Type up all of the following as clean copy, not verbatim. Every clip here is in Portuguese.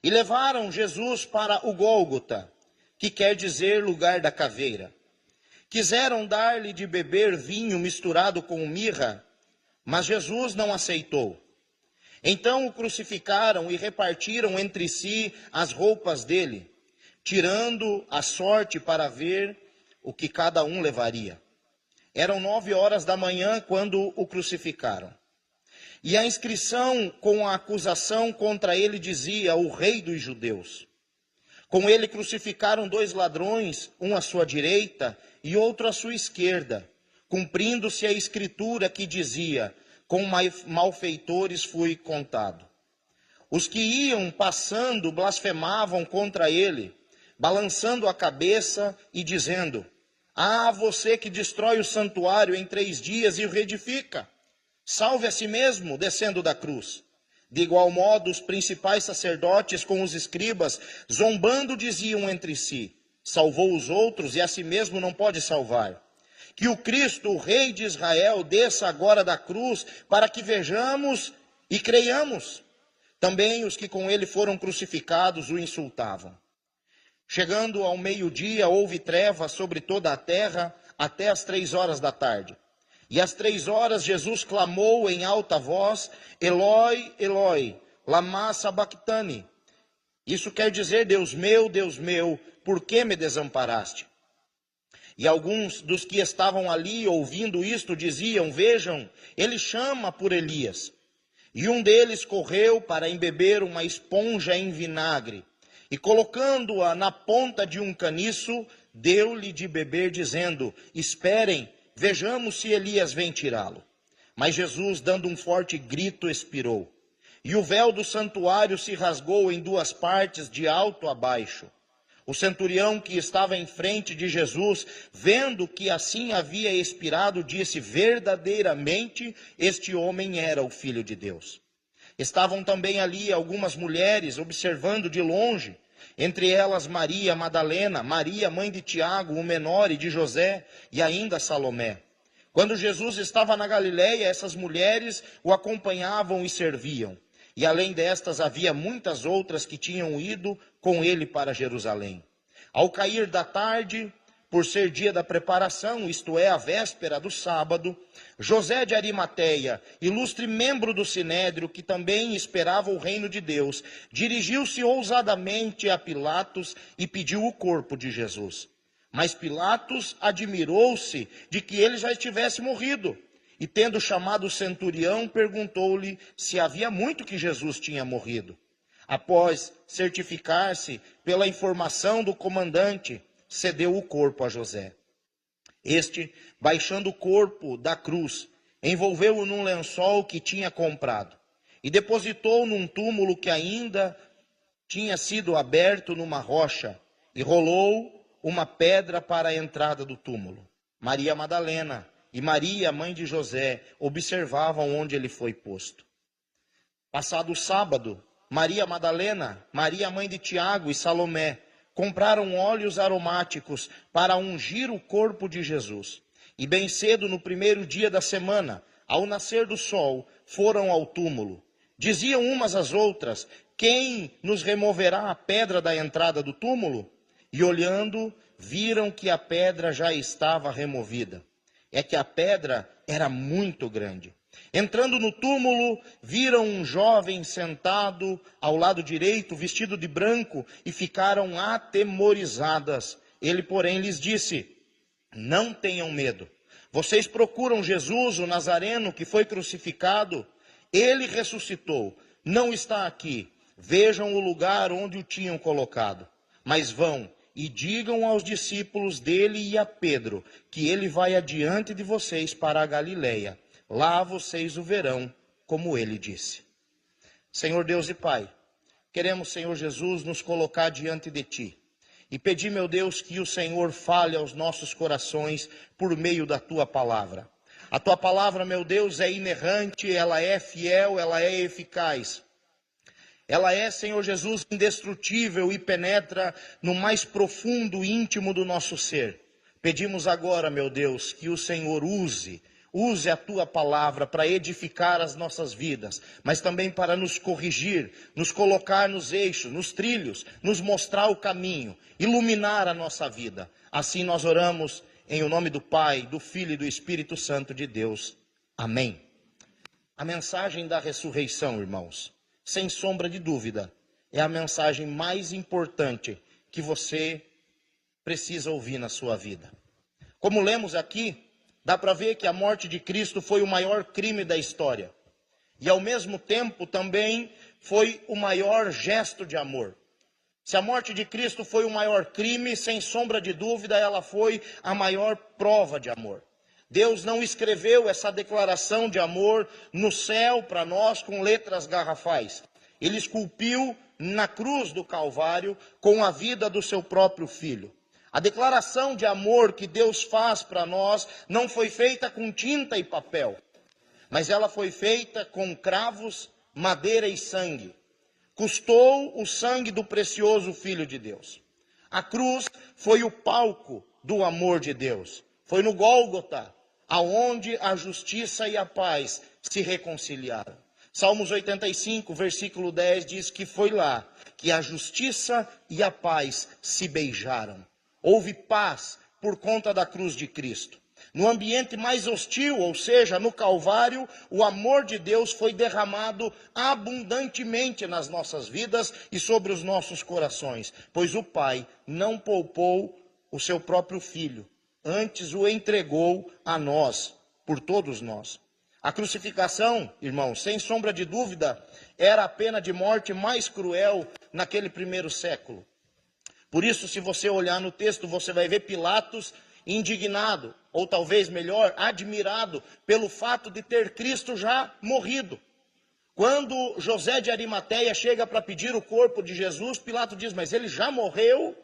E levaram Jesus para o Gólgota, que quer dizer lugar da caveira. Quiseram dar-lhe de beber vinho misturado com mirra, mas Jesus não aceitou. Então o crucificaram e repartiram entre si as roupas dele, tirando a sorte para ver o que cada um levaria. Eram 9 horas da manhã quando o crucificaram. E a inscrição com a acusação contra ele dizia: o rei dos judeus. Com ele crucificaram 2 ladrões, um à sua direita e outro à sua esquerda, cumprindo-se a escritura que dizia: com malfeitores fui contado. Os que iam passando blasfemavam contra ele, balançando a cabeça e dizendo: ah, você que destrói o santuário em 3 dias e o reedifica, salve a si mesmo descendo da cruz. De igual modo, os principais sacerdotes com os escribas, zombando, diziam entre si: salvou os outros e a si mesmo não pode salvar. Que o Cristo, o Rei de Israel, desça agora da cruz, para que vejamos e creiamos. Também os que com ele foram crucificados o insultavam. Chegando ao meio-dia, houve trevas sobre toda a terra, até as 3 horas da tarde. E às 3 horas Jesus clamou em alta voz: Eloi, Eloi, lama sabachthani. Isso quer dizer: Deus meu, por que me desamparaste? E alguns dos que estavam ali ouvindo isto diziam: vejam, ele chama por Elias. E um deles correu para embeber uma esponja em vinagre, e colocando-a na ponta de um caniço, deu-lhe de beber, dizendo: esperem, vejamos se Elias vem tirá-lo. Mas Jesus, dando um forte grito, expirou. E o véu do santuário se rasgou em 2 partes, de alto a baixo. O centurião que estava em frente de Jesus, vendo que assim havia expirado, disse: verdadeiramente este homem era o Filho de Deus. Estavam também ali algumas mulheres observando de longe, entre elas Maria Madalena, Maria, mãe de Tiago, o menor, e de José, e ainda Salomé. Quando Jesus estava na Galileia, essas mulheres o acompanhavam e serviam. E além destas, havia muitas outras que tinham ido com ele para Jerusalém. Ao cair da tarde, por ser dia da preparação, isto é, a véspera do sábado, José de Arimateia, ilustre membro do Sinédrio, que também esperava o reino de Deus, dirigiu-se ousadamente a Pilatos e pediu o corpo de Jesus. Mas Pilatos admirou-se de que ele já estivesse morrido. E tendo chamado o centurião, perguntou-lhe se havia muito que Jesus tinha morrido. Após certificar-se pela informação do comandante, cedeu o corpo a José. Este, baixando o corpo da cruz, envolveu-o num lençol que tinha comprado e depositou num túmulo que ainda tinha sido aberto numa rocha, e rolou uma pedra para a entrada do túmulo. Maria Madalena e Maria, mãe de José, observavam onde ele foi posto. Passado o sábado, Maria Madalena, Maria, mãe de Tiago, e Salomé compraram óleos aromáticos para ungir o corpo de Jesus. E bem cedo, no primeiro dia da semana, ao nascer do sol, foram ao túmulo. Diziam umas às outras: quem nos removerá a pedra da entrada do túmulo? E olhando, viram que a pedra já estava removida. É que a pedra era muito grande. Entrando no túmulo, viram um jovem sentado ao lado direito, vestido de branco, e ficaram atemorizadas. Ele, porém, lhes disse: não tenham medo. Vocês procuram Jesus, o Nazareno, que foi crucificado. Ele ressuscitou, não está aqui. Vejam o lugar onde o tinham colocado. Mas vão e digam aos discípulos dele e a Pedro que ele vai adiante de vocês para a Galileia. Lá vocês o verão, como ele disse. Senhor Deus e Pai, queremos, Senhor Jesus, nos colocar diante de Ti. E pedir, meu Deus, que o Senhor fale aos nossos corações por meio da Tua palavra. A Tua palavra, meu Deus, é inerrante, ela é fiel, ela é eficaz. Ela é, Senhor Jesus, indestrutível e penetra no mais profundo e íntimo do nosso ser. Pedimos agora, meu Deus, que o Senhor use use a tua palavra para edificar as nossas vidas, mas também para nos corrigir, nos colocar nos eixos, nos trilhos, nos mostrar o caminho, iluminar a nossa vida. Assim nós oramos em o nome do Pai, do Filho e do Espírito Santo de Deus. Amém. A mensagem da ressurreição, irmãos, sem sombra de dúvida, é a mensagem mais importante que você precisa ouvir na sua vida. Como lemos aqui, dá para ver que a morte de Cristo foi o maior crime da história. E ao mesmo tempo também foi o maior gesto de amor. Se a morte de Cristo foi o maior crime, sem sombra de dúvida, ela foi a maior prova de amor. Deus não escreveu essa declaração de amor no céu para nós com letras garrafais. Ele esculpiu na cruz do Calvário com a vida do seu próprio Filho. A declaração de amor que Deus faz para nós não foi feita com tinta e papel, mas ela foi feita com cravos, madeira e sangue. Custou o sangue do precioso Filho de Deus. A cruz foi o palco do amor de Deus. Foi no Gólgota, aonde a justiça e a paz se reconciliaram. Salmos 85, versículo 10 diz que foi lá que a justiça e a paz se beijaram. Houve paz por conta da cruz de Cristo. No ambiente mais hostil, ou seja, no Calvário, o amor de Deus foi derramado abundantemente nas nossas vidas e sobre os nossos corações, pois o Pai não poupou o seu próprio Filho, antes o entregou a nós, por todos nós. A crucificação, irmãos, sem sombra de dúvida, era a pena de morte mais cruel naquele primeiro século. Por isso, se você olhar no texto, você vai ver Pilatos indignado, ou talvez melhor, admirado pelo fato de ter Cristo já morrido. Quando José de Arimateia chega para pedir o corpo de Jesus, Pilatos diz, mas ele já morreu?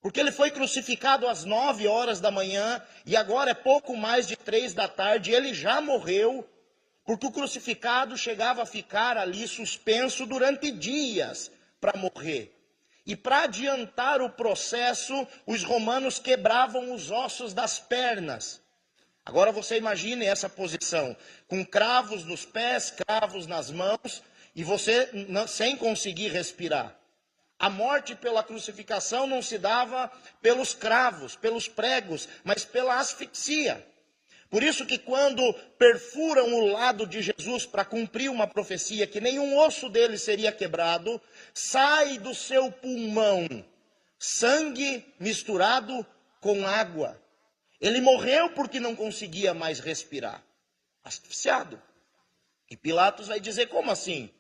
Porque ele foi crucificado às 9 horas da manhã, e agora é pouco mais de 3 da tarde, ele já morreu, porque o crucificado chegava a ficar ali suspenso durante dias para morrer. E para adiantar o processo, os romanos quebravam os ossos das pernas. Agora você imagine essa posição, com cravos nos pés, cravos nas mãos, e você sem conseguir respirar. A morte pela crucificação não se dava pelos cravos, pelos pregos, mas pela asfixia. Por isso que quando perfuram o lado de Jesus para cumprir uma profecia que nenhum osso dele seria quebrado, sai do seu pulmão sangue misturado com água. Ele morreu porque não conseguia mais respirar, asfixiado. E Pilatos vai dizer, como assim?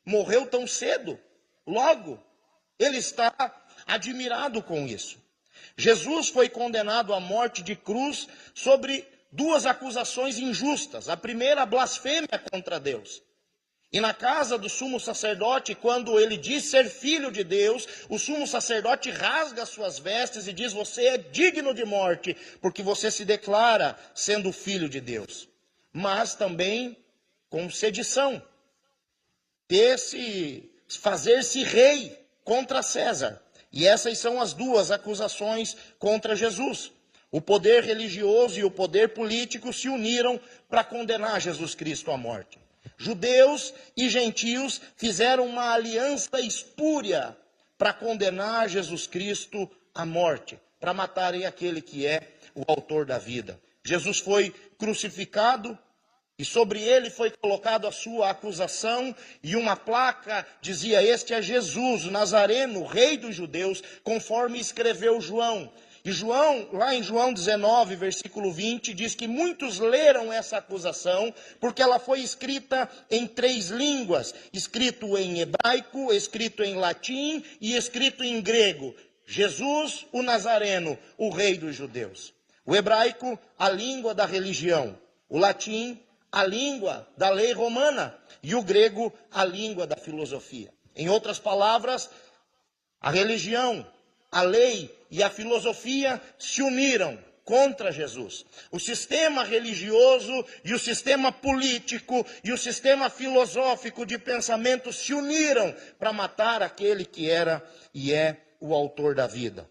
Morreu tão cedo? Logo, ele está admirado com isso. Jesus foi condenado à morte de cruz sobre 2 acusações injustas. A primeira, a blasfêmia contra Deus. E na casa do sumo sacerdote, quando ele diz ser filho de Deus, o sumo sacerdote rasga suas vestes e diz, você é digno de morte, porque você se declara sendo filho de Deus. Mas também com sedição, fazer-se rei contra César. E essas são as 2 acusações contra Jesus. O poder religioso e o poder político se uniram para condenar Jesus Cristo à morte. Judeus e gentios fizeram uma aliança espúria para condenar Jesus Cristo à morte, para matarem aquele que é o autor da vida. Jesus foi crucificado e sobre ele foi colocado a sua acusação e uma placa dizia, este é Jesus, o Nazareno, rei dos judeus, conforme escreveu João. E João, lá em João 19, versículo 20, diz que muitos leram essa acusação, porque ela foi escrita em 3 línguas, escrito em hebraico, escrito em latim e escrito em grego. Jesus, o Nazareno, o rei dos judeus. O hebraico, a língua da religião. O latim, a língua da lei romana. E o grego, a língua da filosofia. Em outras palavras, a religião, a lei e a filosofia se uniram contra Jesus. O sistema religioso e o sistema político e o sistema filosófico de pensamento se uniram para matar aquele que era e é o autor da vida.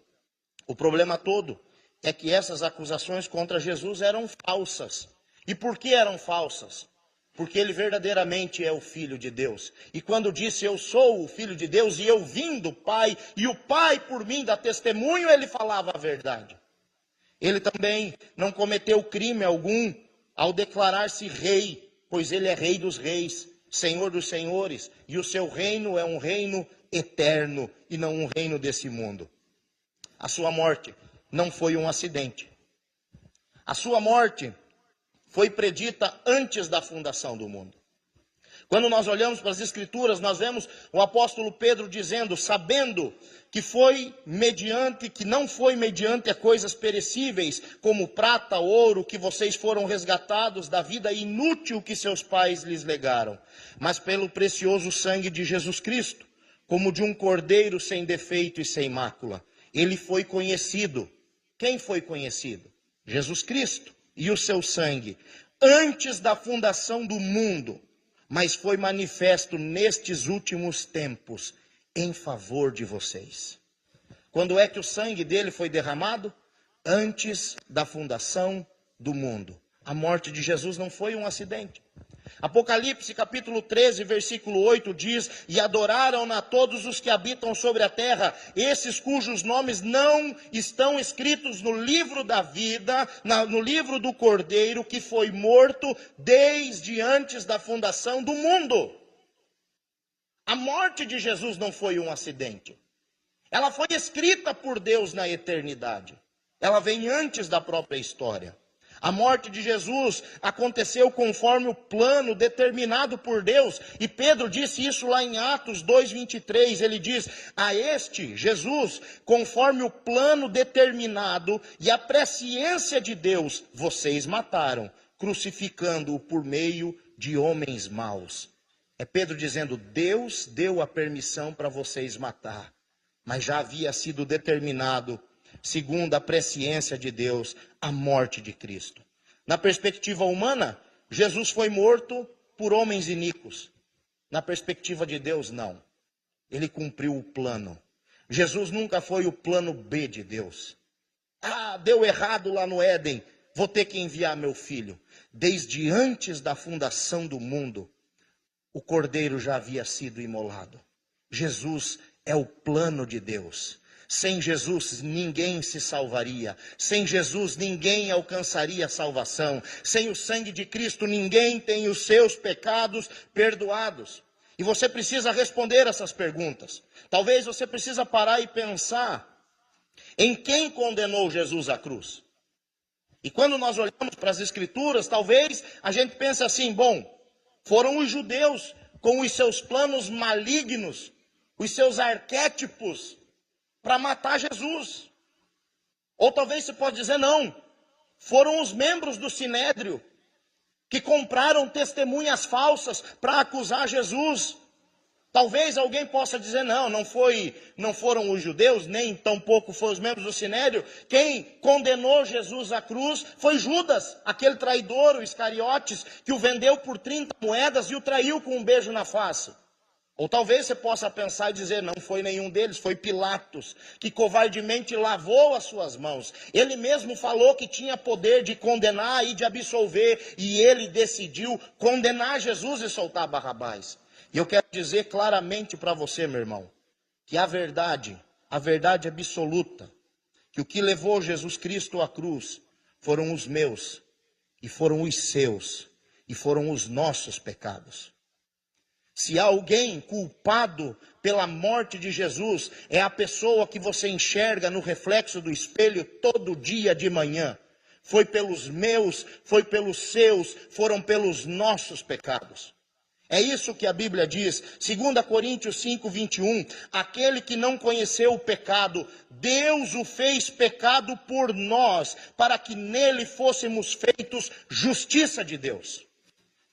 O problema todo é que essas acusações contra Jesus eram falsas. E por que eram falsas? Porque ele verdadeiramente é o Filho de Deus. E quando disse eu sou o Filho de Deus e eu vim do Pai, e o Pai por mim dá testemunho, ele falava a verdade. Ele também não cometeu crime algum ao declarar-se rei, pois ele é Rei dos reis, Senhor dos senhores, e o seu reino é um reino eterno e não um reino desse mundo. A sua morte não foi um acidente. A sua morte foi predita antes da fundação do mundo. Quando nós olhamos para as Escrituras, nós vemos o apóstolo Pedro dizendo, sabendo que não foi mediante a coisas perecíveis, como prata, ouro, que vocês foram resgatados da vida inútil que seus pais lhes legaram, mas pelo precioso sangue de Jesus Cristo, como de um cordeiro sem defeito e sem mácula. Ele foi conhecido. Quem foi conhecido? Jesus Cristo e o seu sangue, antes da fundação do mundo, mas foi manifesto nestes últimos tempos, em favor de vocês. Quando é que o sangue dele foi derramado? Antes da fundação do mundo. A morte de Jesus não foi um acidente. Apocalipse capítulo 13, versículo 8 diz, e adoraram-na todos os que habitam sobre a terra, esses cujos nomes não estão escritos no livro da vida, no livro do Cordeiro, que foi morto desde antes da fundação do mundo. A morte de Jesus não foi um acidente. Ela foi escrita por Deus na eternidade. Ela vem antes da própria história. A morte de Jesus aconteceu conforme o plano determinado por Deus. E Pedro disse isso lá em Atos 2:23. Ele diz, a este, Jesus, conforme o plano determinado e a presciência de Deus, vocês mataram, crucificando-o por meio de homens maus. É Pedro dizendo, Deus deu a permissão para vocês matar, mas já havia sido determinado, segundo a presciência de Deus, a morte de Cristo. Na perspectiva humana, Jesus foi morto por homens iníquos. Na perspectiva de Deus, não. Ele cumpriu o plano. Jesus nunca foi o plano B de Deus. Deu errado lá no Éden, vou ter que enviar meu filho. Desde antes da fundação do mundo, o cordeiro já havia sido imolado. Jesus é o plano de Deus. Sem Jesus, ninguém se salvaria. Sem Jesus, ninguém alcançaria a salvação. Sem o sangue de Cristo, ninguém tem os seus pecados perdoados. E você precisa responder essas perguntas. Talvez você precisa parar e pensar em quem condenou Jesus à cruz. E quando nós olhamos para as Escrituras, talvez a gente pense assim, foram os judeus com os seus planos malignos, os seus arquétipos, para matar Jesus. Ou talvez você pode dizer, não, foram os membros do Sinédrio que compraram testemunhas falsas para acusar Jesus. Talvez alguém possa dizer, não foram os judeus, nem tampouco foram os membros do Sinédrio. Quem condenou Jesus à cruz foi Judas, aquele traidor, o Iscariotes, que o vendeu por 30 moedas e o traiu com um beijo na face. Ou talvez você possa pensar e dizer, não foi nenhum deles, foi Pilatos, que covardemente lavou as suas mãos. Ele mesmo falou que tinha poder de condenar e de absolver, e ele decidiu condenar Jesus e soltar Barrabás. E eu quero dizer claramente para você, meu irmão, que a verdade absoluta, que o que levou Jesus Cristo à cruz foram os meus, e foram os seus, e foram os nossos pecados. Se há alguém culpado pela morte de Jesus, é a pessoa que você enxerga no reflexo do espelho todo dia de manhã. Foi pelos meus, foi pelos seus, foram pelos nossos pecados. É isso que a Bíblia diz, 2 Coríntios 5:21, aquele que não conheceu o pecado, Deus o fez pecado por nós, para que nele fôssemos feitos justiça de Deus.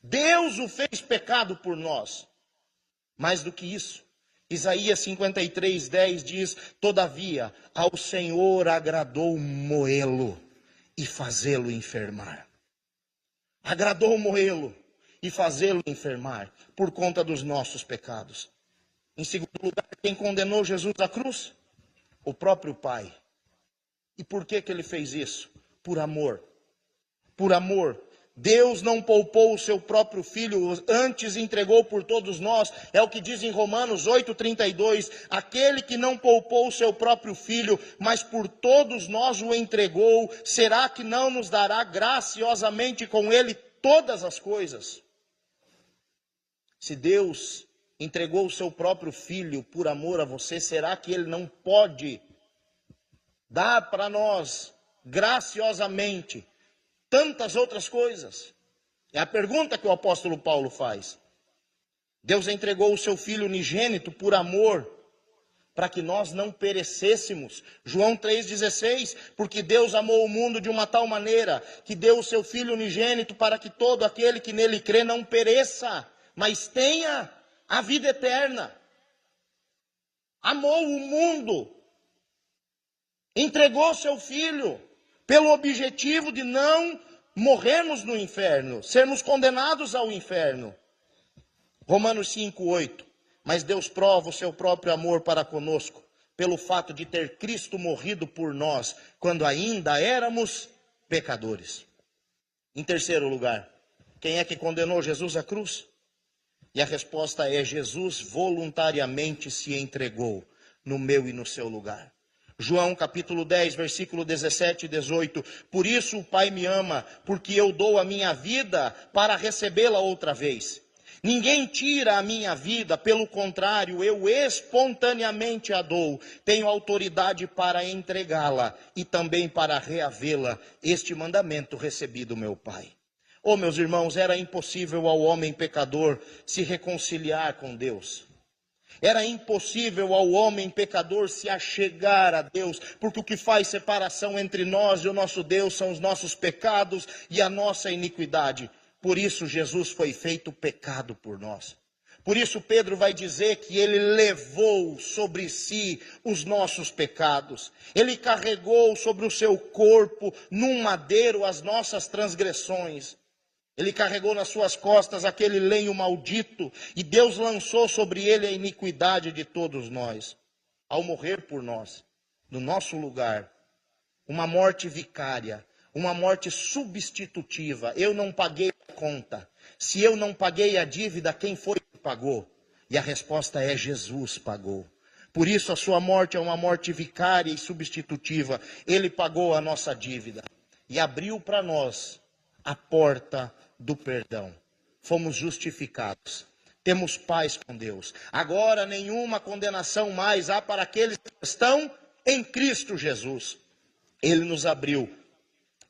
Deus o fez pecado por nós. Mais do que isso, Isaías 53:10 diz, todavia ao Senhor agradou moê-lo e fazê-lo enfermar. Agradou moê-lo e fazê-lo enfermar por conta dos nossos pecados. Em segundo lugar, quem condenou Jesus à cruz? O próprio Pai. E por que ele fez isso? Por amor. Por amor. Deus não poupou o seu próprio filho, antes entregou por todos nós. É o que diz em Romanos 8,32. Aquele que não poupou o seu próprio filho, mas por todos nós o entregou, será que não nos dará graciosamente com ele todas as coisas? Se Deus entregou o seu próprio filho por amor a você, será que ele não pode dar para nós graciosamente tantas outras coisas? É a pergunta que o apóstolo Paulo faz. Deus entregou o seu Filho unigênito por amor, para que nós não perecêssemos. João 3,16, porque Deus amou o mundo de uma tal maneira, que deu o seu Filho unigênito para que todo aquele que nele crê não pereça, mas tenha a vida eterna. Amou o mundo, entregou seu Filho, pelo objetivo de não morrermos no inferno, sermos condenados ao inferno. Romanos 5,8. Mas Deus prova o seu próprio amor para conosco, pelo fato de ter Cristo morrido por nós, quando ainda éramos pecadores. Em terceiro lugar, quem é que condenou Jesus à cruz? E a resposta é: Jesus voluntariamente se entregou no meu e no seu lugar. João capítulo 10, versículo 17 e 18. Por isso o Pai me ama, porque eu dou a minha vida para recebê-la outra vez. Ninguém tira a minha vida, pelo contrário, eu espontaneamente a dou. Tenho autoridade para entregá-la e também para reavê-la. Este mandamento recebi do meu Pai. Oh, meus irmãos, era impossível ao homem pecador se reconciliar com Deus. Era impossível ao homem pecador se achegar a Deus, porque o que faz separação entre nós e o nosso Deus são os nossos pecados e a nossa iniquidade. Por isso Jesus foi feito pecado por nós. Por isso Pedro vai dizer que ele levou sobre si os nossos pecados. Ele carregou sobre o seu corpo, num madeiro, as nossas transgressões. Ele carregou nas suas costas aquele lenho maldito, e Deus lançou sobre ele a iniquidade de todos nós. Ao morrer por nós, no nosso lugar, uma morte vicária, uma morte substitutiva. Eu não paguei a conta. Se eu não paguei a dívida, quem foi que pagou? E a resposta é: Jesus pagou. Por isso a sua morte é uma morte vicária e substitutiva. Ele pagou a nossa dívida e abriu para nós a porta do perdão. Fomos justificados. Temos paz com Deus. Agora nenhuma condenação mais há para aqueles que estão em Cristo Jesus. Ele nos abriu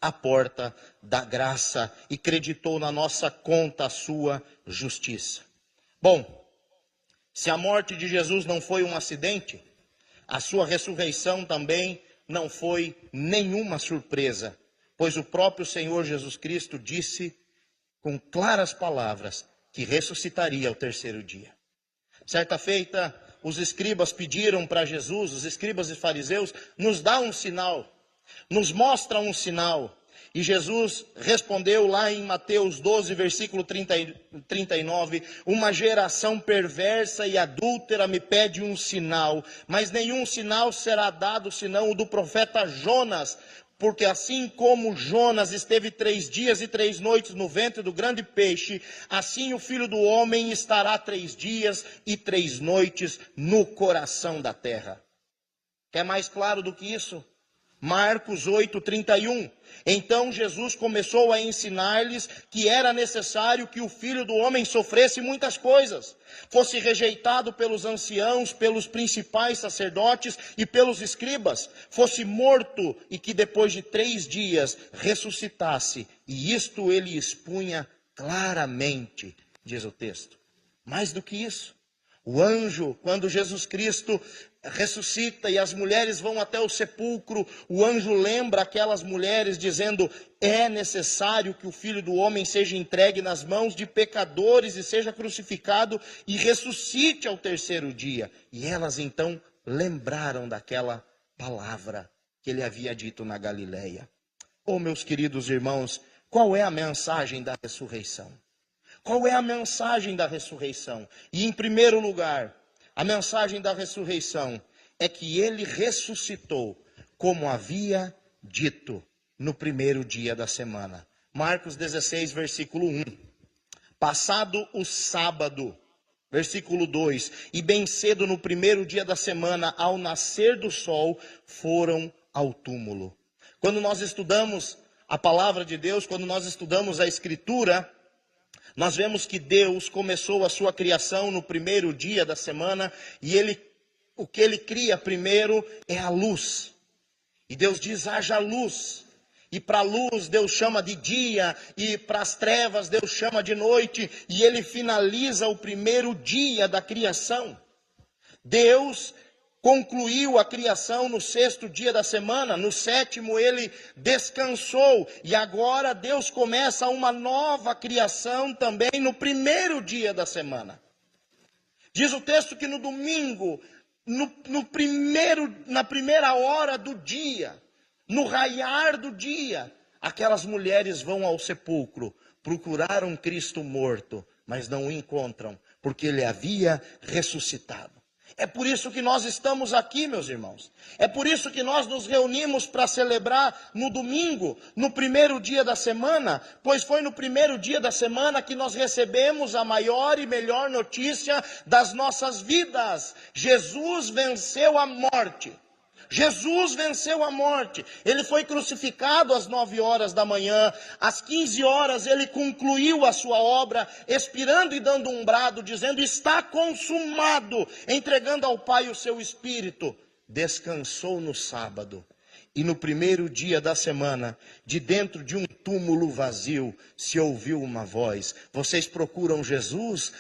a porta da graça e creditou na nossa conta a sua justiça. Bom, se a morte de Jesus não foi um acidente, a sua ressurreição também não foi nenhuma surpresa, pois o próprio Senhor Jesus Cristo disse com claras palavras que ressuscitaria ao terceiro dia. Certa feita, os escribas pediram para Jesus, os escribas e fariseus, nos dá um sinal, nos mostra um sinal. E Jesus respondeu lá em Mateus 12, versículo 39, uma geração perversa e adúltera me pede um sinal, mas nenhum sinal será dado senão o do profeta Jonas. Porque assim como Jonas esteve 3 dias e 3 noites no ventre do grande peixe, assim o Filho do Homem estará 3 dias e 3 noites no coração da terra. Quer mais claro do que isso? Marcos 8:31. Então Jesus começou a ensinar-lhes que era necessário que o Filho do Homem sofresse muitas coisas, fosse rejeitado pelos anciãos, pelos principais sacerdotes e pelos escribas, fosse morto e que depois de 3 dias ressuscitasse. E isto ele expunha claramente, diz o texto. Mais do que isso, o anjo, quando Jesus Cristo ressuscita e as mulheres vão até o sepulcro, o anjo lembra aquelas mulheres dizendo: é necessário que o Filho do Homem seja entregue nas mãos de pecadores e seja crucificado e ressuscite ao terceiro dia. E elas então lembraram daquela palavra que ele havia dito na Galileia. Oh, meus queridos irmãos, qual é a mensagem da ressurreição? Qual é a mensagem da ressurreição? E em primeiro lugar, a mensagem da ressurreição é que ele ressuscitou como havia dito no primeiro dia da semana. Marcos 16, versículo 1. Passado o sábado, versículo 2, e bem cedo no primeiro dia da semana, ao nascer do sol, foram ao túmulo. Quando nós estudamos a palavra de Deus, quando nós estudamos a Escritura, nós vemos que Deus começou a sua criação no primeiro dia da semana, e o que ele cria primeiro é a luz. E Deus diz: haja luz. E para a luz Deus chama de dia, e para as trevas Deus chama de noite, e ele finaliza o primeiro dia da criação. Deus concluiu a criação no sexto dia da semana, no sétimo ele descansou, e agora Deus começa uma nova criação também no primeiro dia da semana. Diz o texto que no domingo, na primeira hora do dia, no raiar do dia, aquelas mulheres vão ao sepulcro, procurar um Cristo morto, mas não o encontram, porque ele havia ressuscitado. É por isso que nós estamos aqui, meus irmãos. É por isso que nós nos reunimos para celebrar no domingo, no primeiro dia da semana, pois foi no primeiro dia da semana que nós recebemos a maior e melhor notícia das nossas vidas. Jesus venceu a morte. Jesus venceu a morte. Ele foi crucificado às 9 horas da manhã. Às 15 horas ele concluiu a sua obra, expirando e dando um brado, dizendo: está consumado, entregando ao Pai o seu Espírito. Descansou no sábado. E no primeiro dia da semana, de dentro de um túmulo vazio, se ouviu uma voz: vocês procuram Jesus,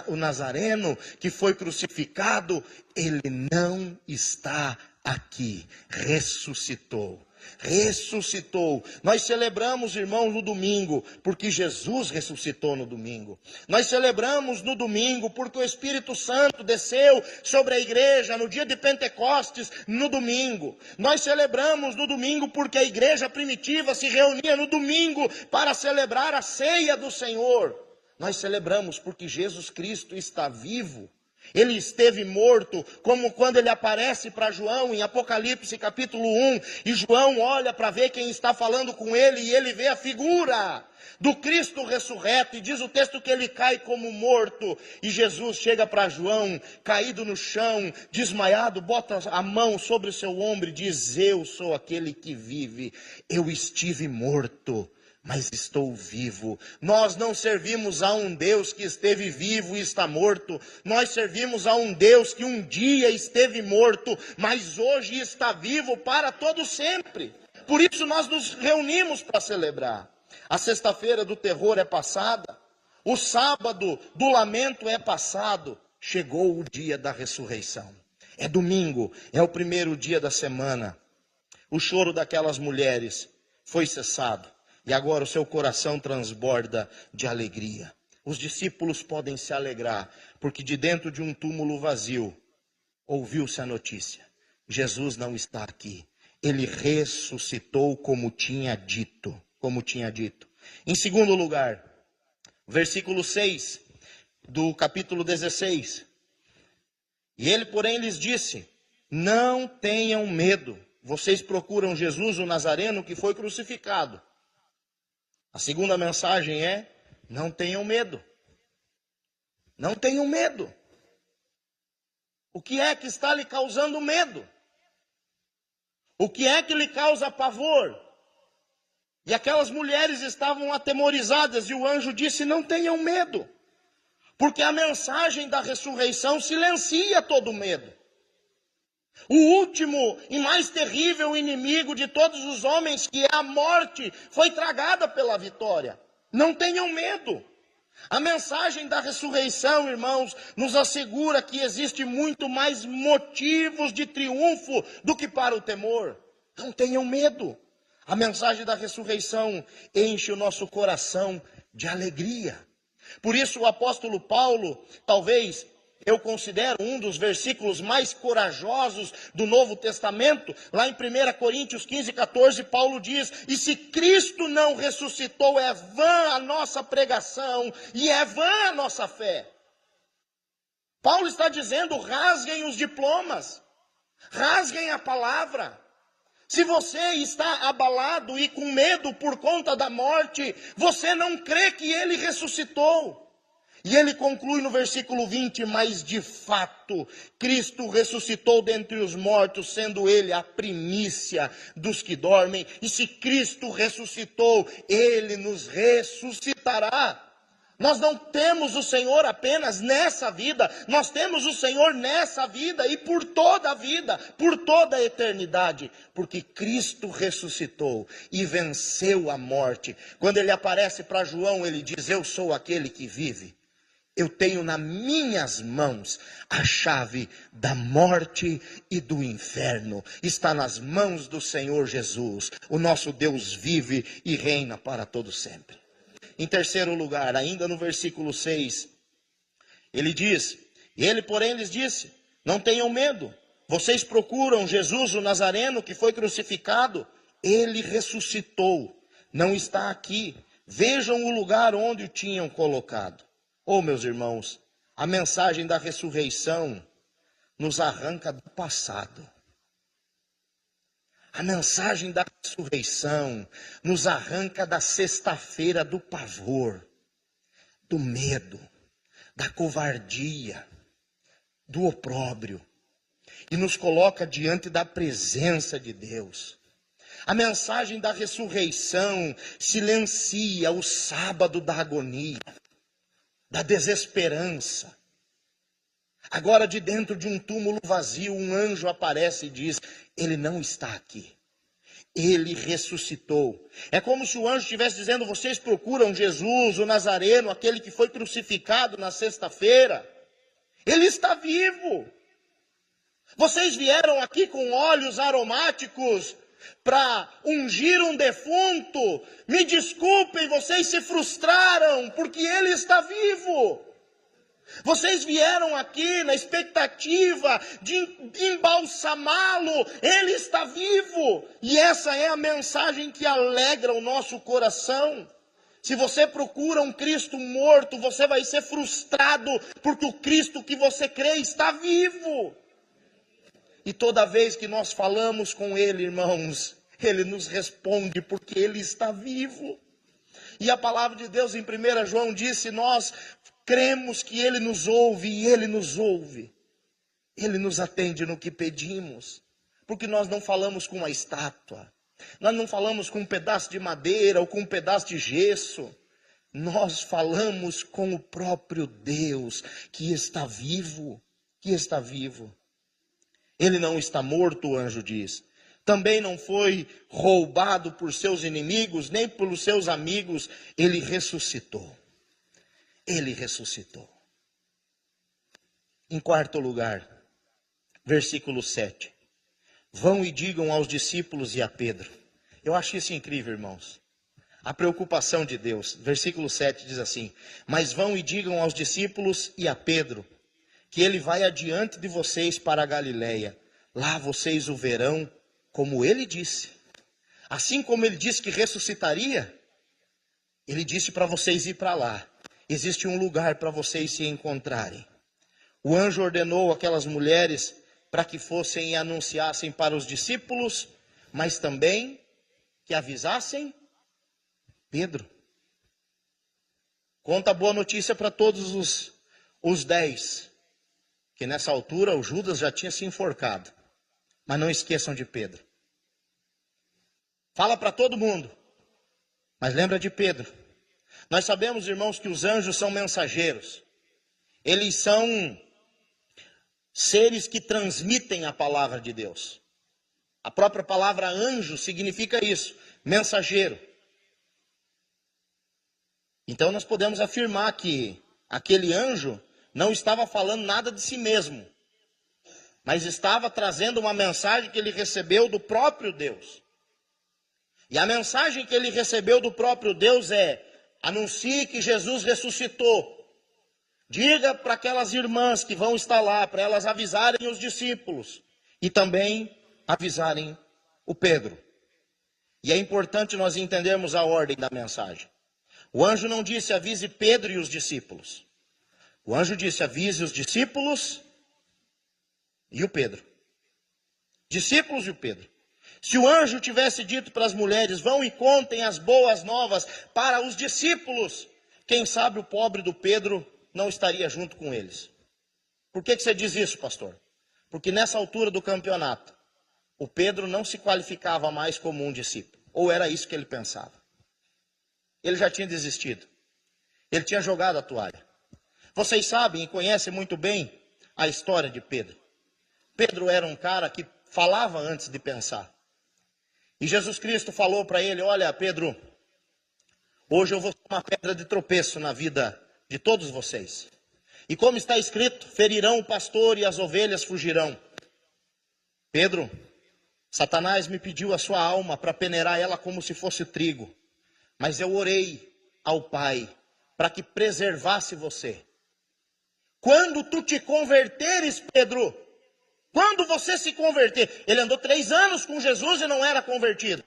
o Nazareno, que foi crucificado? Ele não está aqui, ressuscitou. Ressuscitou. Nós celebramos, irmãos, no domingo, porque Jesus ressuscitou no domingo. Nós celebramos no domingo, porque o Espírito Santo desceu sobre a igreja no dia de Pentecostes, no domingo. Nós celebramos no domingo, porque a igreja primitiva se reunia no domingo para celebrar a ceia do Senhor. Nós celebramos porque Jesus Cristo está vivo. Ele esteve morto, como quando ele aparece para João em Apocalipse capítulo 1, e João olha para ver quem está falando com ele, e ele vê a figura do Cristo ressurreto, e diz o texto que ele cai como morto, e Jesus chega para João, caído no chão, desmaiado, bota a mão sobre o seu ombro e diz: eu sou aquele que vive, eu estive morto, mas estou vivo. Nós não servimos a um Deus que esteve vivo e está morto. Nós servimos a um Deus que um dia esteve morto, mas hoje está vivo para todo sempre. Por isso nós nos reunimos para celebrar. A sexta-feira do terror é passada. O sábado do lamento é passado. Chegou o dia da ressurreição. É domingo, é o primeiro dia da semana. O choro daquelas mulheres foi cessado. E agora o seu coração transborda de alegria. Os discípulos podem se alegrar, porque de dentro de um túmulo vazio, ouviu-se a notícia: Jesus não está aqui. Ele ressuscitou como tinha dito. Em segundo lugar, versículo 6 do capítulo 16. E ele, porém, lhes disse: não tenham medo. Vocês procuram Jesus, o Nazareno, que foi crucificado. A segunda mensagem é: não tenham medo. Não tenham medo. O que é que está lhe causando medo? O que é que lhe causa pavor? E aquelas mulheres estavam atemorizadas, e o anjo disse: não tenham medo, porque a mensagem da ressurreição silencia todo medo. O último e mais terrível inimigo de todos os homens, que é a morte, foi tragada pela vitória. Não tenham medo. A mensagem da ressurreição, irmãos, nos assegura que existe muito mais motivos de triunfo do que para o temor. Não tenham medo. A mensagem da ressurreição enche o nosso coração de alegria. Por isso o apóstolo Paulo, talvez eu considero um dos versículos mais corajosos do Novo Testamento. Lá em 1 Coríntios 15, 14, Paulo diz: e se Cristo não ressuscitou, é vã a nossa pregação e é vã a nossa fé. Paulo está dizendo: rasguem os diplomas, rasguem a palavra, Se você está abalado e com medo por conta da morte, você não crê que ele ressuscitou. E ele conclui no versículo 20, mas de fato, Cristo ressuscitou dentre os mortos, sendo ele a primícia dos que dormem. E se Cristo ressuscitou, ele nos ressuscitará. Nós não temos o Senhor apenas nessa vida, nós temos o Senhor nessa vida e por toda a vida, por toda a eternidade, porque Cristo ressuscitou e venceu a morte. Quando ele aparece para João, ele diz: eu sou aquele que vive. Eu tenho nas minhas mãos a chave da morte e do inferno. Está nas mãos do Senhor Jesus. O nosso Deus vive e reina para todo sempre. Em terceiro lugar, ainda no versículo 6, ele diz: ele, porém, lhes disse: não tenham medo. Vocês procuram Jesus, o Nazareno, que foi crucificado. Ele ressuscitou. Não está aqui. Vejam o lugar onde o tinham colocado. Oh, meus irmãos, a mensagem da ressurreição nos arranca do passado. A mensagem da ressurreição nos arranca da sexta-feira do pavor, do medo, da covardia, do opróbrio, e nos coloca diante da presença de Deus. A mensagem da ressurreição silencia o sábado da agonia, da desesperança. Agora, de dentro de um túmulo vazio, um anjo aparece e diz: ele não está aqui. Ele ressuscitou. É como se o anjo estivesse dizendo: vocês procuram Jesus, o Nazareno, aquele que foi crucificado na sexta-feira. Ele está vivo. Vocês vieram aqui com óleos aromáticos para ungir um defunto. Me desculpem, vocês se frustraram, porque ele está vivo. Vocês vieram aqui na expectativa de embalsamá-lo. Ele está vivo. E essa é a mensagem que alegra o nosso coração. Se você procura um Cristo morto, você vai ser frustrado, porque o Cristo que você crê está vivo. E toda vez que nós falamos com ele, irmãos, ele nos responde, porque ele está vivo. E a palavra de Deus em 1 João disse: nós cremos que ele nos ouve, e ele nos ouve. Ele nos atende no que pedimos, porque nós não falamos com uma estátua, nós não falamos com um pedaço de madeira ou com um pedaço de gesso. Nós falamos com o próprio Deus, que está vivo, que está vivo. Ele não está morto, o anjo diz. Também não foi roubado por seus inimigos, nem pelos seus amigos. Ele ressuscitou. Ele ressuscitou. Em quarto lugar, versículo 7. Vão e digam aos discípulos e a Pedro. Eu acho isso incrível, irmãos. A preocupação de Deus. Versículo 7 diz assim: mas vão e digam aos discípulos e a Pedro que ele vai adiante de vocês para a Galileia. Lá vocês o verão, como ele disse. Assim como ele disse que ressuscitaria, ele disse para vocês ir para lá. Existe um lugar para vocês se encontrarem. O anjo ordenou aquelas mulheres para que fossem e anunciassem para os discípulos, mas também que avisassem Pedro. Conta a boa notícia para todos os 10, que nessa altura o Judas já tinha se enforcado. Mas não esqueçam de Pedro. Fala para todo mundo, mas lembra de Pedro. Nós sabemos, irmãos, que os anjos são mensageiros. Eles são seres que transmitem a palavra de Deus. A própria palavra anjo significa isso, mensageiro. Então nós podemos afirmar que aquele anjo não estava falando nada de si mesmo, mas estava trazendo uma mensagem que ele recebeu do próprio Deus. E a mensagem que ele recebeu do próprio Deus é: anuncie que Jesus ressuscitou. Diga para aquelas irmãs que vão estar lá, para elas avisarem os discípulos. E também avisarem o Pedro. E é importante nós entendermos a ordem da mensagem. O anjo não disse avise Pedro e os discípulos. O anjo disse avise os discípulos e o Pedro. Discípulos e o Pedro. Se o anjo tivesse dito para as mulheres, vão e contem as boas novas para os discípulos, quem sabe o pobre do Pedro não estaria junto com eles. Por que você diz isso, pastor? Porque nessa altura do campeonato, o Pedro não se qualificava mais como um discípulo. Ou era isso que ele pensava. Ele já tinha desistido. Ele tinha jogado a toalha. Vocês sabem e conhecem muito bem a história de Pedro. Pedro era um cara que falava antes de pensar. E Jesus Cristo falou para ele, olha Pedro, hoje eu vou ser uma pedra de tropeço na vida de todos vocês. E como está escrito, ferirão o pastor e as ovelhas fugirão. Pedro, Satanás me pediu a sua alma para peneirar ela como se fosse trigo. Mas eu orei ao Pai para que preservasse você. Quando tu te converteres, Pedro, quando você se converter, ele andou 3 anos com Jesus e não era convertido.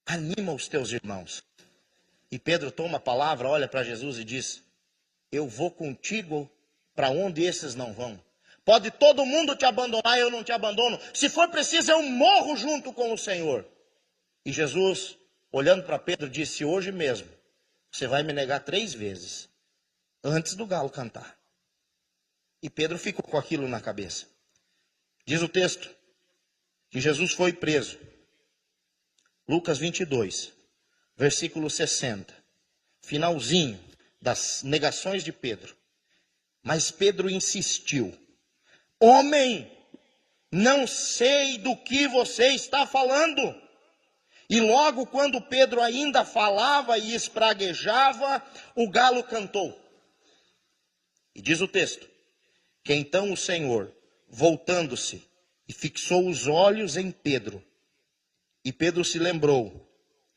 Anima os teus irmãos. E Pedro toma a palavra, olha para Jesus e diz, eu vou contigo para onde esses não vão. Pode todo mundo te abandonar, eu não te abandono. Se for preciso, eu morro junto com o Senhor. E Jesus, olhando para Pedro, disse, hoje mesmo, você vai me negar 3 vezes, antes do galo cantar. E Pedro ficou com aquilo na cabeça. Diz o texto que Jesus foi preso. Lucas 22, versículo 60. Finalzinho das negações de Pedro. Mas Pedro insistiu. Homem, não sei do que você está falando. E logo quando Pedro ainda falava e espraguejava, o galo cantou. E diz o texto, que então o Senhor, voltando-se, e fixou os olhos em Pedro. E Pedro se lembrou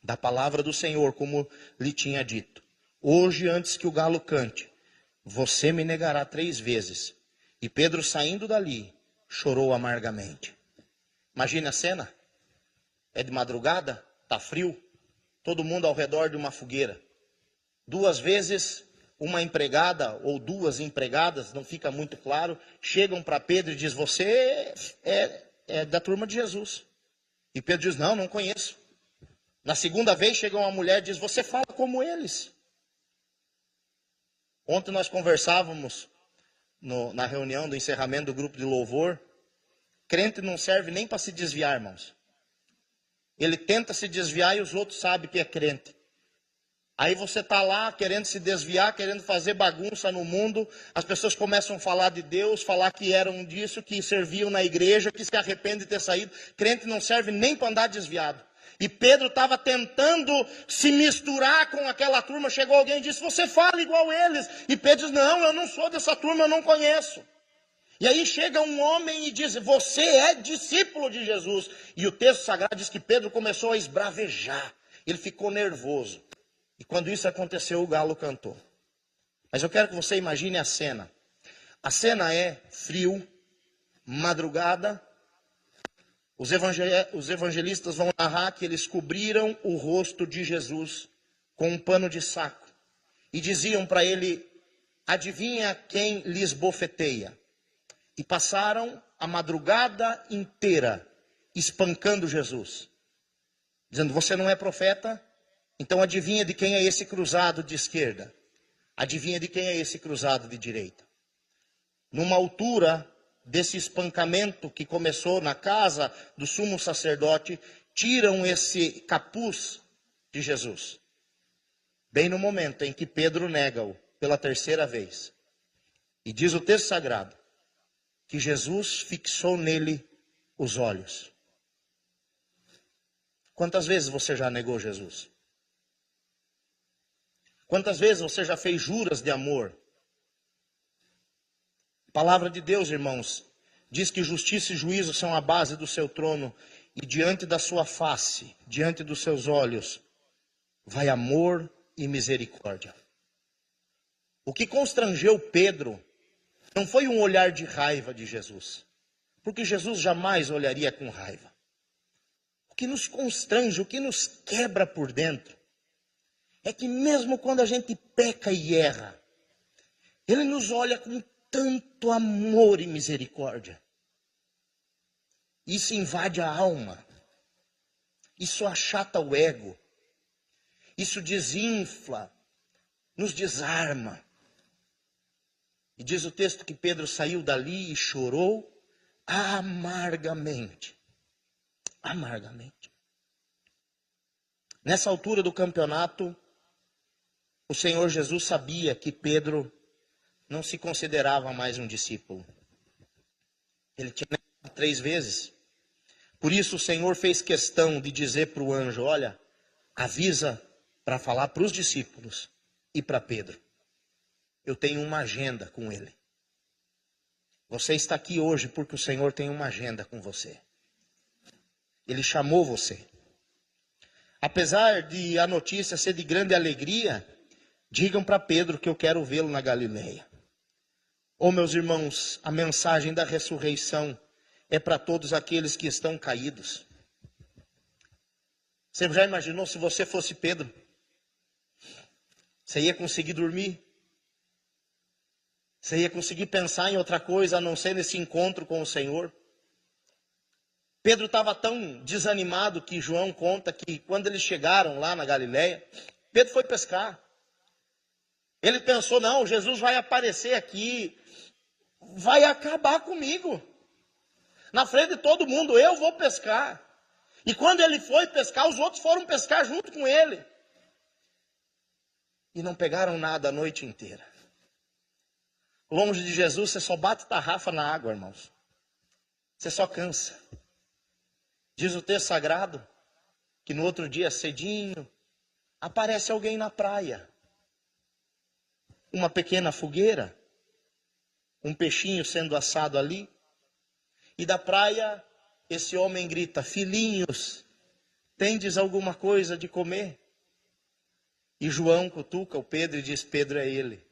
da palavra do Senhor, como lhe tinha dito. Hoje, antes que o galo cante, você me negará 3 vezes. E Pedro, saindo dali, chorou amargamente. Imagine a cena. É de madrugada, está frio, todo mundo ao redor de uma fogueira. 2 vezes, uma empregada ou 2 empregadas, não fica muito claro, chegam para Pedro e dizem, você é da turma de Jesus. E Pedro diz, não conheço. Na segunda vez, chega uma mulher e diz, você fala como eles. Ontem nós conversávamos na reunião do encerramento do grupo de louvor. Crente não serve nem para se desviar, irmãos. Ele tenta se desviar e os outros sabem que é crente. Aí você está lá querendo se desviar, querendo fazer bagunça no mundo. As pessoas começam a falar de Deus, falar que eram disso, que serviam na igreja, que se arrependem de ter saído. Crente não serve nem para andar desviado. E Pedro estava tentando se misturar com aquela turma. Chegou alguém e disse, você fala igual eles. E Pedro diz, não, eu não sou dessa turma, eu não conheço. E aí chega um homem e diz, você é discípulo de Jesus. E o texto sagrado diz que Pedro começou a esbravejar. Ele ficou nervoso. E quando isso aconteceu, o galo cantou. Mas eu quero que você imagine a cena. A cena é frio, madrugada. Os evangelistas vão narrar que eles cobriram o rosto de Jesus com um pano de saco. E diziam para ele, adivinha quem lhes bofeteia? E passaram a madrugada inteira espancando Jesus. Dizendo, você não é profeta? Então adivinha de quem é esse cruzado de esquerda? Adivinha de quem é esse cruzado de direita? Numa altura desse espancamento que começou na casa do sumo sacerdote, tiram esse capuz de Jesus. Bem no momento em que Pedro nega-o pela 3ª vez. E diz o texto sagrado, que Jesus fixou nele os olhos. Quantas vezes você já negou Jesus? Quantas vezes você já fez juras de amor? A palavra de Deus, irmãos, diz que justiça e juízo são a base do seu trono. E diante da sua face, diante dos seus olhos, vai amor e misericórdia. O que constrangeu Pedro não foi um olhar de raiva de Jesus. Porque Jesus jamais olharia com raiva. O que nos constrange, o que nos quebra por dentro, é que mesmo quando a gente peca e erra, Ele nos olha com tanto amor e misericórdia. Isso invade a alma. Isso achata o ego. Isso desinfla, nos desarma. E diz o texto que Pedro saiu dali e chorou amargamente. Amargamente. Nessa altura do campeonato, o Senhor Jesus sabia que Pedro não se considerava mais um discípulo. Ele tinha negado 3 vezes. Por isso o Senhor fez questão de dizer para o anjo: olha, avisa para falar para os discípulos e para Pedro. Eu tenho uma agenda com ele. Você está aqui hoje porque o Senhor tem uma agenda com você. Ele chamou você. Apesar de a notícia ser de grande alegria, digam para Pedro que eu quero vê-lo na Galileia. Oh, meus irmãos, a mensagem da ressurreição é para todos aqueles que estão caídos. Você já imaginou se você fosse Pedro? Você ia conseguir dormir? Você ia conseguir pensar em outra coisa a não ser nesse encontro com o Senhor? Pedro estava tão desanimado que João conta que quando eles chegaram lá na Galileia, Pedro foi pescar. Ele pensou: não, Jesus vai aparecer aqui, vai acabar comigo. Na frente de todo mundo, eu vou pescar. E quando ele foi pescar, os outros foram pescar junto com ele. E não pegaram nada a noite inteira. Longe de Jesus, você só bate tarrafa na água, irmãos. Você só cansa. Diz o texto sagrado que no outro dia, cedinho, aparece alguém na praia. Uma pequena fogueira, um peixinho sendo assado ali. E da praia, esse homem grita: filhinhos, tendes alguma coisa de comer? E João cutuca o Pedro e diz: Pedro é ele.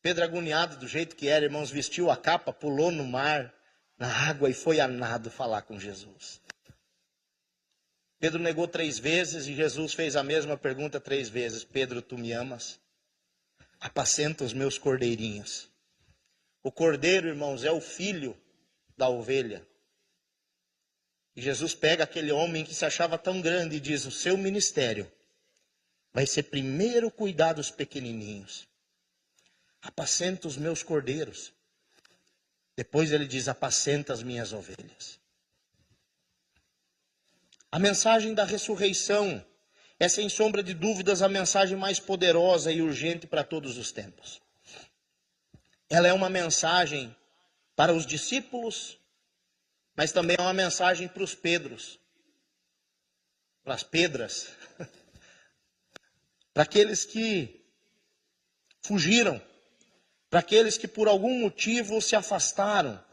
Pedro, agoniado do jeito que era, irmãos, vestiu a capa, pulou no mar, na água e foi a nado falar com Jesus. Pedro negou 3 vezes e Jesus fez a mesma pergunta 3 vezes. Pedro, tu me amas? Apacenta os meus cordeirinhos. O cordeiro, irmãos, é o filho da ovelha. E Jesus pega aquele homem que se achava tão grande e diz: o seu ministério vai ser primeiro cuidar dos pequenininhos. Apacenta os meus cordeiros. Depois ele diz: apacenta as minhas ovelhas. A mensagem da ressurreição é, sem sombra de dúvidas, a mensagem mais poderosa e urgente para todos os tempos. Ela é uma mensagem para os discípulos, mas também é uma mensagem para os Pedros, para as Pedras, para aqueles que fugiram, para aqueles que por algum motivo se afastaram,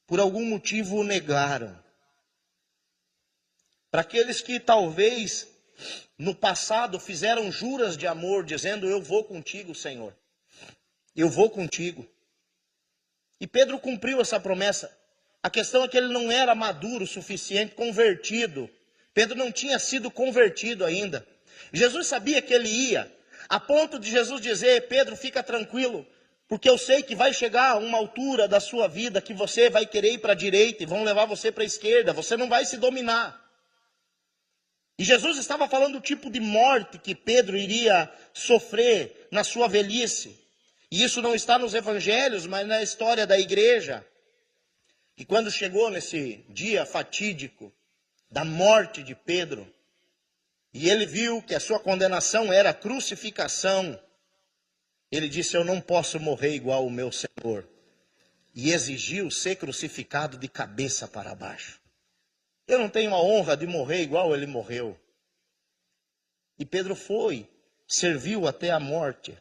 por algum motivo o negaram, para aqueles que talvez no passado fizeram juras de amor, dizendo: eu vou contigo, Senhor, eu vou contigo. E Pedro cumpriu essa promessa. A questão é que ele não era maduro o suficiente, convertido. Pedro não tinha sido convertido ainda. Jesus sabia que ele ia, a ponto de Jesus dizer: Pedro, fica tranquilo, porque eu sei que vai chegar uma altura da sua vida que você vai querer ir para a direita e vão levar você para a esquerda, você não vai se dominar. E Jesus estava falando do tipo de morte que Pedro iria sofrer na sua velhice. E isso não está nos evangelhos, mas na história da igreja. E quando chegou nesse dia fatídico da morte de Pedro, e ele viu que a sua condenação era a crucificação, ele disse: eu não posso morrer igual o meu Senhor. E exigiu ser crucificado de cabeça para baixo. Eu não tenho a honra de morrer igual ele morreu. E Pedro foi, serviu até a morte.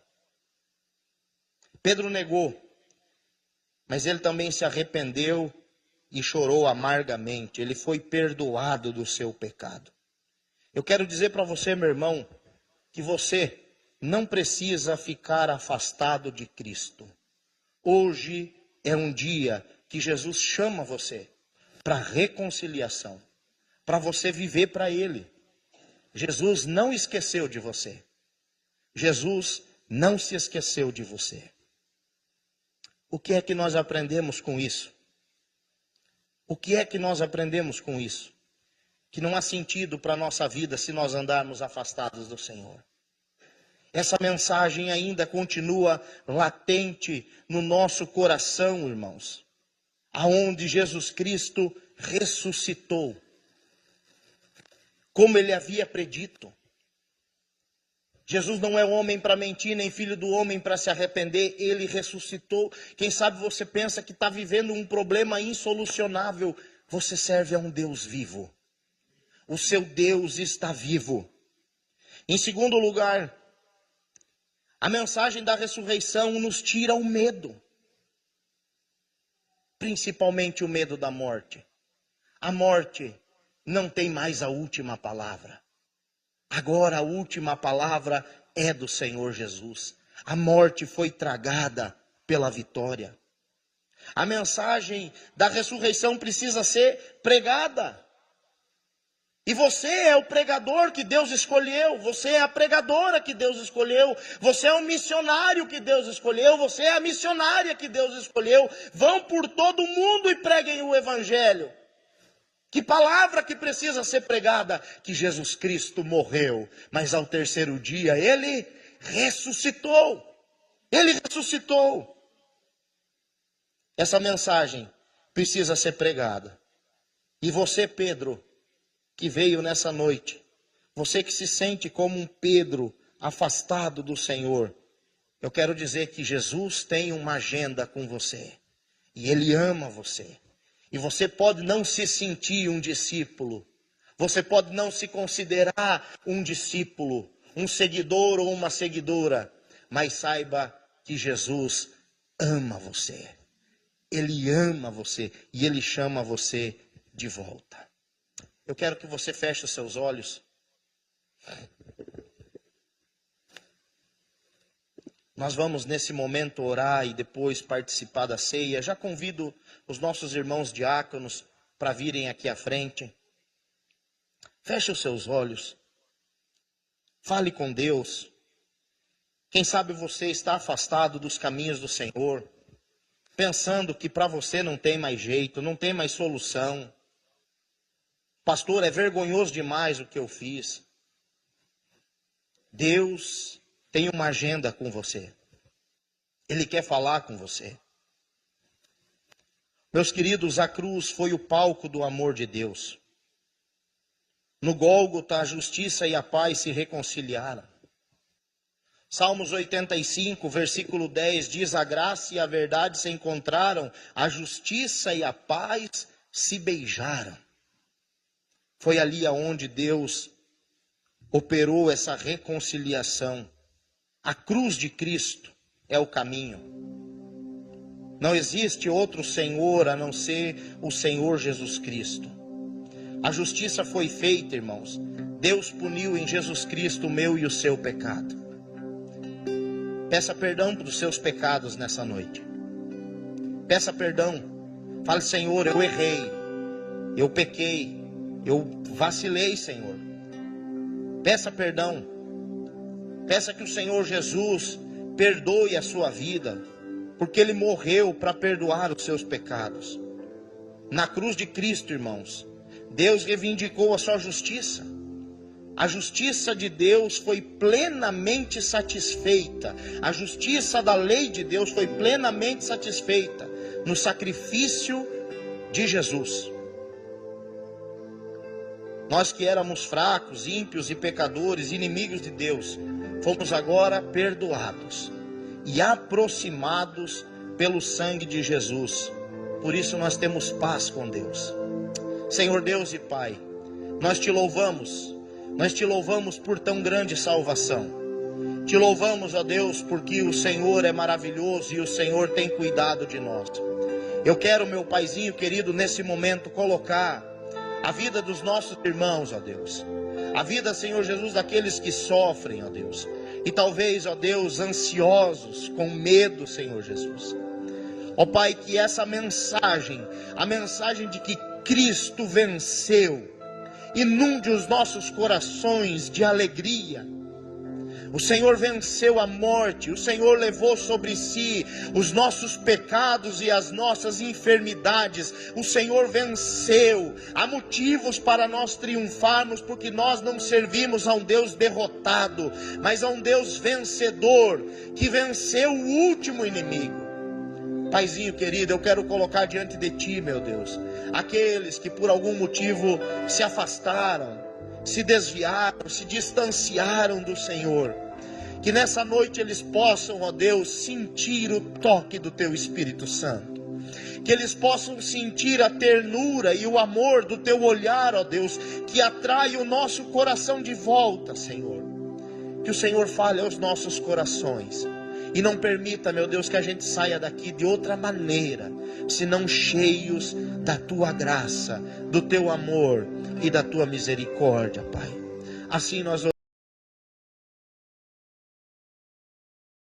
Pedro negou, mas ele também se arrependeu e chorou amargamente. Ele foi perdoado do seu pecado. Eu quero dizer para você, meu irmão, que você não precisa ficar afastado de Cristo. Hoje é um dia que Jesus chama você para reconciliação, para você viver para Ele. Jesus não esqueceu de você. Jesus não se esqueceu de você. O que é que nós aprendemos com isso? O que é que nós aprendemos com isso? Que não há sentido para a nossa vida se nós andarmos afastados do Senhor. Essa mensagem ainda continua latente no nosso coração, irmãos. Aonde Jesus Cristo ressuscitou, como ele havia predito. Jesus não é homem para mentir, nem filho do homem para se arrepender, ele ressuscitou. Quem sabe você pensa que está vivendo um problema insolucionável, você serve a um Deus vivo. O seu Deus está vivo. Em segundo lugar, a mensagem da ressurreição nos tira o medo. Principalmente o medo da morte. A morte não tem mais a última palavra. Agora a última palavra é do Senhor Jesus. A morte foi tragada pela vitória. A mensagem da ressurreição precisa ser pregada. E você é o pregador que Deus escolheu. Você é a pregadora que Deus escolheu. Você é o missionário que Deus escolheu. Você é a missionária que Deus escolheu. Vão por todo o mundo e preguem o evangelho. Que palavra que precisa ser pregada? Que Jesus Cristo morreu, mas ao terceiro dia ele ressuscitou. Ele ressuscitou. Essa mensagem precisa ser pregada. E você, Pedro, que veio nessa noite, você que se sente como um Pedro afastado do Senhor, eu quero dizer que Jesus tem uma agenda com você. E ele ama você. E você pode não se sentir um discípulo. Você pode não se considerar um discípulo, um seguidor ou uma seguidora. Mas saiba que Jesus ama você. Ele ama você e ele chama você de volta. Eu quero que você feche os seus olhos. Nós vamos nesse momento orar e depois participar da ceia. Já convido os nossos irmãos diáconos para virem aqui à frente. Feche os seus olhos. Fale com Deus. Quem sabe você está afastado dos caminhos do Senhor, pensando que para você não tem mais jeito, não tem mais solução. Pastor, é vergonhoso demais o que eu fiz. Deus tem uma agenda com você. Ele quer falar com você. Meus queridos, a cruz foi o palco do amor de Deus. No Gólgota, a justiça e a paz se reconciliaram. Salmos 85, versículo 10 diz: a graça e a verdade se encontraram, a justiça e a paz se beijaram. Foi ali aonde Deus operou essa reconciliação. A cruz de Cristo é o caminho. Não existe outro Senhor a não ser o Senhor Jesus Cristo. A justiça foi feita, irmãos. Deus puniu em Jesus Cristo o meu e o seu pecado. Peça perdão pelos seus pecados nessa noite. Peça perdão. Fale: Senhor, eu errei. Eu pequei. Eu vacilei, Senhor. Peça perdão. Peça que o Senhor Jesus perdoe a sua vida, porque Ele morreu para perdoar os seus pecados. Na cruz de Cristo, irmãos, Deus reivindicou a sua justiça. A justiça de Deus foi plenamente satisfeita. A justiça da lei de Deus foi plenamente satisfeita no sacrifício de Jesus. Nós que éramos fracos, ímpios e pecadores, inimigos de Deus, fomos agora perdoados e aproximados pelo sangue de Jesus. Por isso nós temos paz com Deus. Senhor Deus e Pai, nós te louvamos por tão grande salvação. Te louvamos, ó Deus, porque o Senhor é maravilhoso e o Senhor tem cuidado de nós. Eu quero, meu Paizinho querido, nesse momento colocar a vida dos nossos irmãos, ó Deus. A vida, Senhor Jesus, daqueles que sofrem, ó Deus. E talvez, ó Deus, ansiosos, com medo, Senhor Jesus. Ó Pai, que essa mensagem, a mensagem de que Cristo venceu, inunde os nossos corações de alegria. O Senhor venceu a morte, o Senhor levou sobre si os nossos pecados e as nossas enfermidades. O Senhor venceu. Há motivos para nós triunfarmos, porque nós não servimos a um Deus derrotado, mas a um Deus vencedor, que venceu o último inimigo. Paizinho querido, eu quero colocar diante de Ti, meu Deus, aqueles que por algum motivo se afastaram, se desviaram, se distanciaram do Senhor. Que nessa noite eles possam, ó Deus, sentir o toque do Teu Espírito Santo. Que eles possam sentir a ternura e o amor do Teu olhar, ó Deus, que atrai o nosso coração de volta, Senhor. Que o Senhor fale aos nossos corações. E não permita, meu Deus, que a gente saia daqui de outra maneira, senão cheios da Tua graça, do Teu amor e da Tua misericórdia, Pai. Assim nós